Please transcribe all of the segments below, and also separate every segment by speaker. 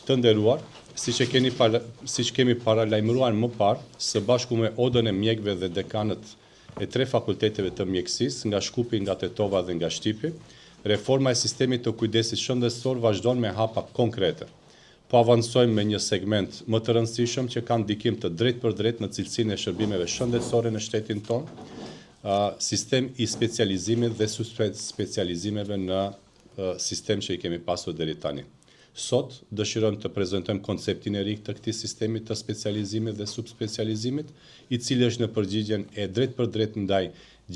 Speaker 1: Të nderuar, siç kemi paralajmëruar më parë, së bashku me Odën e Mjekëve dhe dekanët e 3 fakulteteve të mjekësisë, nga Shkupi, nga Tetova dhe nga Shtipi, reforma e sistemit të kujdesit shëndetësor vazhdon me hapa konkrete. Po avancojmë me një segment më të rëndësishëm që ka ndikim të drejtë për drejtë në cilësinë e shërbimeve shëndetësore në shtetin tonë, sistem i specializimit dhe subspecializimeve në sistem që i kemi pasur deri tani. Sot dëshirojmë të prezantojmë konceptin e ri të këtij sistemi të specializimit dhe subspecializimit, i cili është në përgjigjen e drejtë për drejtë ndaj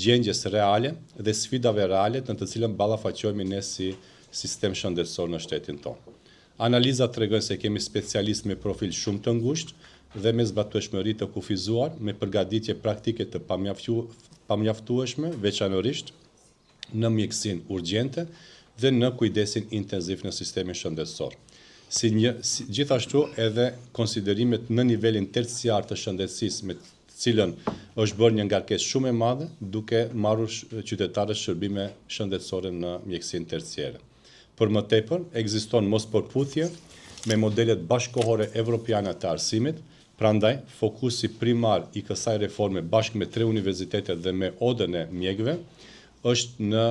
Speaker 1: gjendjes reale dhe sfidave reale në të cilën ballafaqohemi ne si sistem shëndetësor në shtetin tonë. Analizat tregojnë se kemi specialistë me profil shumë të ngushtë dhe me zbatueshmëri të kufizuar, me përgatitje praktike të pamjaftueshme, veçanërisht në mjekësinë urgjente dhe në kujdesin intenziv në sistemin shëndetësor. Gjithashtu edhe konsiderimet në nivelin terciar të shëndetësisë, me të cilën është bërë një ngarkesë shumë e madhe, duke marrur qytetarët shërbime shëndetësore në mjekësinë terciare. Për më tepër, ekziston mospërputhje me modelet bashkëkohore evropiane të arsimit, prandaj fokusi primar i kësaj reforme bashkë me 3 universitetet dhe me Odën e Mjekëve është në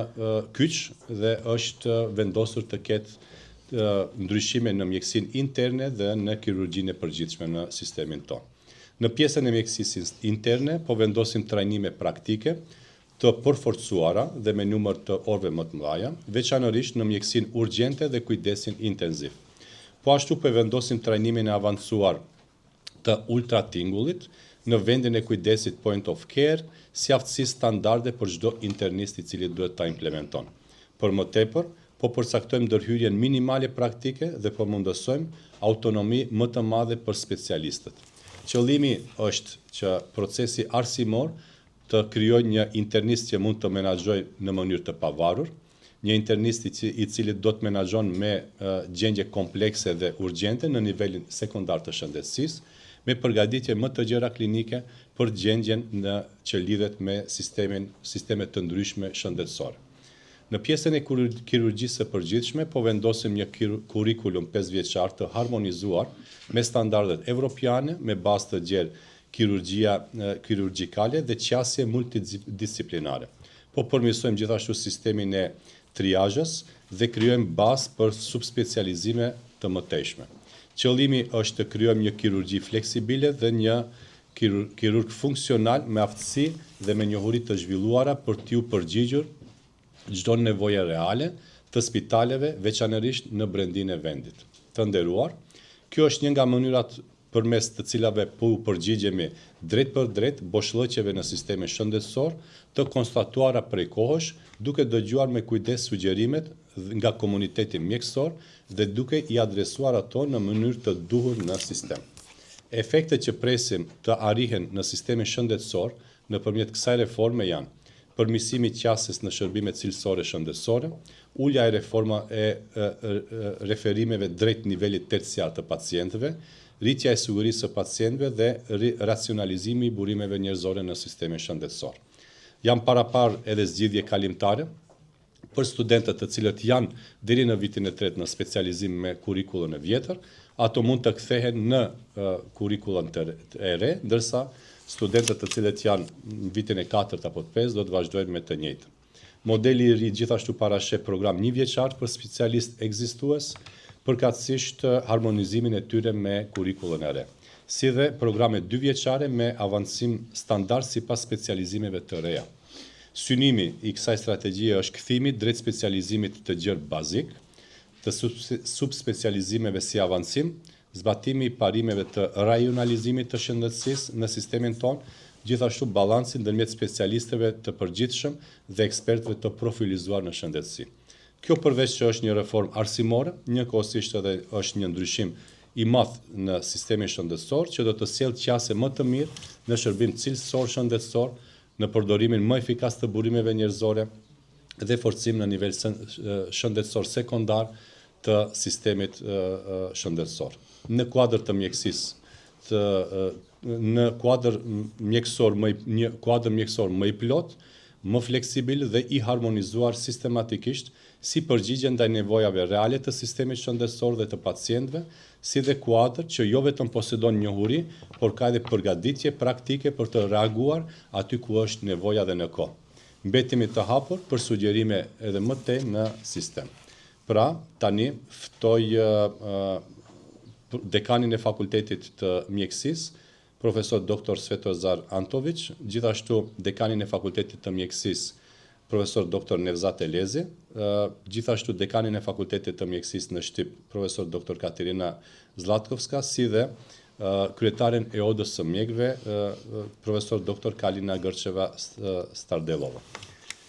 Speaker 1: kyç dhe është vendosur të ketë ndryshime në mjekësinë interne dhe në kirurgjinë e përgjithshme në sistemin tonë. Në pjesën e mjekësisë interne po vendosim trajnime praktike të përforcuara dhe me numër të orëve më të mëdha, veçanërisht në mjekësinë urgjente dhe kujdesin intenziv. Po ashtu po vendosim trajnimin e avancuar të ultratingullit në vendin e kujdesit point of care, si aftësi standarde për çdo internist i cili duhet ta implementon. Për më tepër, po përcaktojmë ndërhyrjen minimale praktike dhe po mundësojmë autonomi më të madhe për specialistët. Qëllimi është që procesi arsimor të krijojë një internist që mund të menaxhojë në mënyrë të pavarur, një internist i cili do të menaxhon me gjendje komplekse dhe urgjente në nivelin sekondar të shëndetësisë, me përgatitje më të gjera klinike për gjendjen që lidhet me sisteme të ndryshme shëndetësore. Në pjesën e kirurgjisë së përgjithshme po vendosim një kurrikulum 5 vjeçar të harmonizuar me standardet evropiane, me bazë të gjerë kirurgjikale dhe qasje multidisciplinare. Po përmirësojmë gjithashtu sistemin e triazhës dhe krijojmë bazë për subspecializime të mëtejshme. Qëllimi është të krijojmë një kirurgji fleksibile dhe një kirurg funksional me aftësi dhe me njohuri të zhvilluara për t'u përgjigjur çdo nevoje reale të spitaleve, veçanërisht në brendinë e vendit. Të nderuar, kjo është një nga mënyrat përmes të cilave po u përgjigjemi drejt për drejt boshllëqeve në sistemin shëndetësor të konstatuara prej kohësh, duke dëgjuar me kujdes sugjerimet nga komuniteti mjekësor dhe duke i adresuar ato në mënyrë të duhur në sistem. Efektet që presim të arrihen në sistemin shëndetësor nëpërmjet kësaj reforme janë: përmirësimi i qasjes në shërbimet cilësore shëndetësore, ulja e referimeve drejt nivelit terciar të pacientëve, rritja e sigurisë së pacientëve dhe racionalizimi i burimeve njerëzore në sistemin shëndetësor. Jam parapar edhe zgjidhje kalimtare për studentët të cilët janë deri në vitin e 3 në specializim me kurrikullën e vjetër, ato mund të kthehen në kurrikullën e re, ndërsa studentët të cilët janë në vitin e 4 apo të 5 do të vazhdojnë me të njëjtën. Modeli i ri gjithashtu parasheh program 1 vjeçar për specialist ekzistues, përkatësisht harmonizimin e tyre me kurrikullën e re, si dhe programe 2 vjeçare me avancim standard sipas specializimeve të reja. Synimi i kësaj strategjie është kthimi drejt specializimit të gjerë bazik, të subspecializimeve si avancim, zbatimi i parimeve të rajonalizimit të shëndetësisë në sistemin tonë, gjithashtu balansi ndërmjet specialistëve të përgjithshëm dhe ekspertëve të profilizuar në shëndetësi. Kjo përveç që është një reformë arsimore, njëkohësisht edhe është një ndryshim i madh në sistemin shëndetësor që do të sjellë qasje më të mirë në shërbim cilësor shëndetësor, në përdorimin më efikas të burimeve njerëzore dhe forcim në nivel shëndetësor sekondar të sistemit shëndetësor. Në kuadër të mjekësisë, në kuadër mjekësor më i plot, më fleksibil dhe i harmonizuar sistematikisht si përgjigje ndaj nevojave reale të sistemit shëndetësor dhe të pacientëve, si dhe kuadër që jo vetëm posedon njohuri, por ka edhe përgatitje praktike për të reaguar aty ku është nevoja dhe në kohë. Mbetemi të hapur për sugjerime edhe më tej në sistem. Pra, tani ftoj dekanin e fakultetit të mjekësisë, profesor dr. Svetozar Antović, gjithashtu dekanin e fakultetit të mjekësisë, profesor dr. Nevzat Elezi, gjithashtu dekanin e fakultetit të mjekësisë në Shtyp, profesor dr. Katerina Zlatkovska, si dhe kryetaren e odës së mjekëve, profesor dr. Kalina Gërçeva Stardellova.